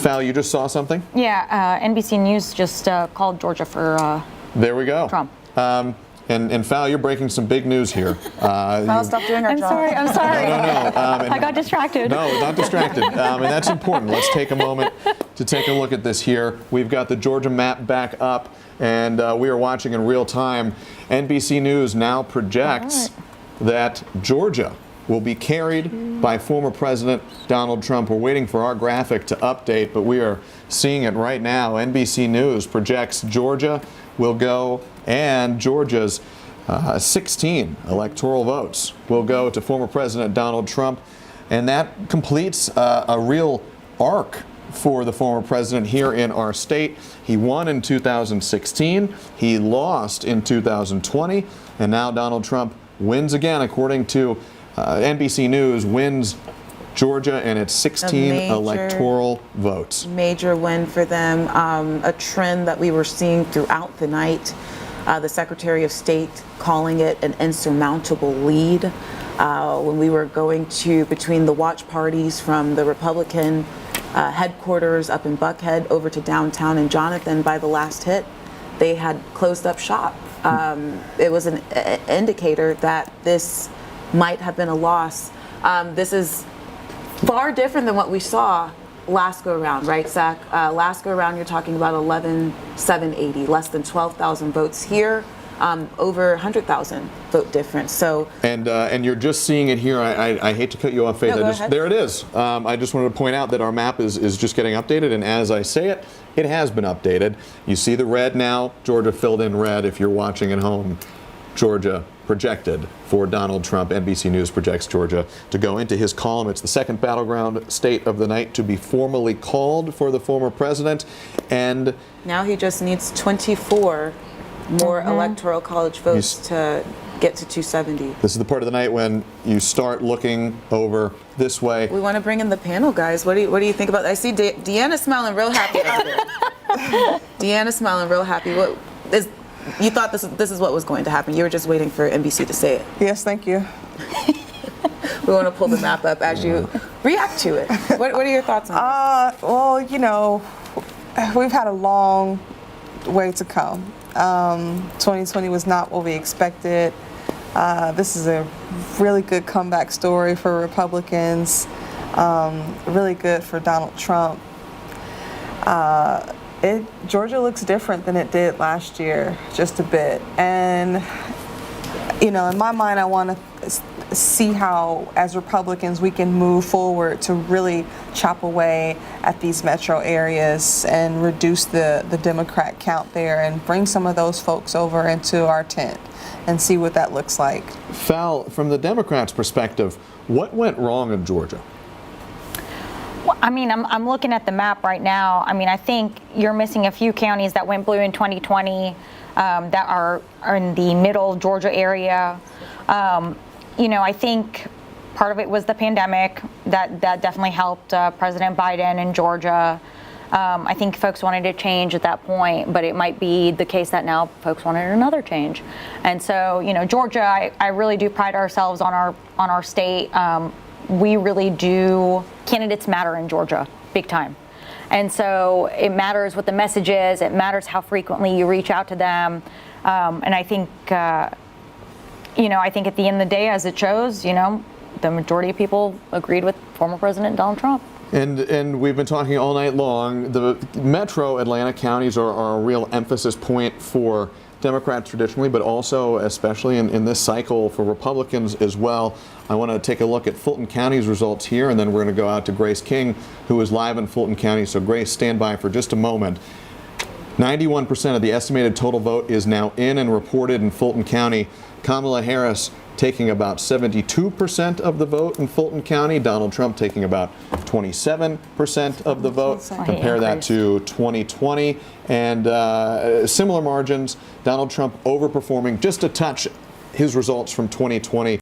Val, you just saw something? Yeah, NBC News just called Georgia for there we go. Trump. And Val, you're breaking some big news here. Val, stop doing our job. I'm sorry. No. I got distracted. No, not distracted. And that's important. Let's take a moment to take a look at this here. We've got the Georgia map back up, and we are watching in real time. NBC News now projects that Georgia will be carried by former President Donald Trump. We're waiting for our graphic to update, but we are seeing it right now. NBC News projects Georgia will go, and Georgia's 16 electoral votes will go to former President Donald Trump, and that completes a real arc for the former president here in our state. He won in 2016, he lost in 2020, and now Donald Trump wins again, according to NBC News, wins Georgia and its 16 electoral votes. Major win for them, a trend that we were seeing throughout the night. The Secretary of State calling it an insurmountable lead. When we were going between the watch parties from the Republican headquarters up in Buckhead over to downtown in Jonathan, by the last hit, they had closed up shop. It was an indicator that this might have been a loss. This is far different than what we saw last go around, right, Zach? Last go around, you're talking about 11,780, less than 12,000 votes here, over 100,000 vote difference. So and you're just seeing it here. I hate to cut you off, Faith. No, there it is. I just wanted to point out that our map is just getting updated, and as I say it, it has been updated. You see the red now. Georgia filled in red. If you're watching at home, Georgia projected for Donald Trump. NBC News projects Georgia to go into his column. It's the second battleground state of the night to be formally called for the former president. And now he just needs 24 more electoral college votes to get to 270. This is the part of the night when you start looking over this way. We want to bring in the panel, guys. What do you think about that? I see Deanna smiling real happy over there. Deanna smiling real happy. What is? You thought this is what was going to happen. You were just waiting for NBC to say it. Yes, thank you. We want to pull the map up as you react to it. What are your thoughts on this? Well, you know, we've had a long way to come. 2020 was not what we expected. This is a really good comeback story for Republicans, really good for Donald Trump. Georgia looks different than it did last year, just a bit. And, you know, in my mind, I want to see how, as Republicans, we can move forward to really chop away at these metro areas and reduce the Democrat count there and bring some of those folks over into our tent and see what that looks like. Val, from the Democrats' perspective, what went wrong in Georgia? Well, I mean, I'm looking at the map right now. I mean, I think you're missing a few counties that went blue in 2020 that are in the middle Georgia area. You know, I think part of it was the pandemic that definitely helped President Biden in Georgia. I think folks wanted a change at that point, but it might be the case that now folks wanted another change. And so, you know, Georgia, I really do pride ourselves on our state. We really do. Candidates matter in Georgia, big time. And so it matters what the message is. It matters how frequently you reach out to them. And I think, you know, I think at the end of the day, as it shows, you know, the majority of people agreed with former President Donald Trump. And we've been talking all night long. The metro Atlanta counties are a real emphasis point for Democrats traditionally, but also especially in this cycle for Republicans as well. I want to take a look at Fulton County's results here, and then we're going to go out to Grace King, who is live in Fulton County. So Grace, stand by for just a moment. 91% of the estimated total vote is now in and reported in Fulton County. Kamala Harris taking about 72% of the vote in Fulton County. Donald Trump taking about 27% of the vote. Compare that to 2020. And similar margins. Donald Trump overperforming just a touch his results from 2020.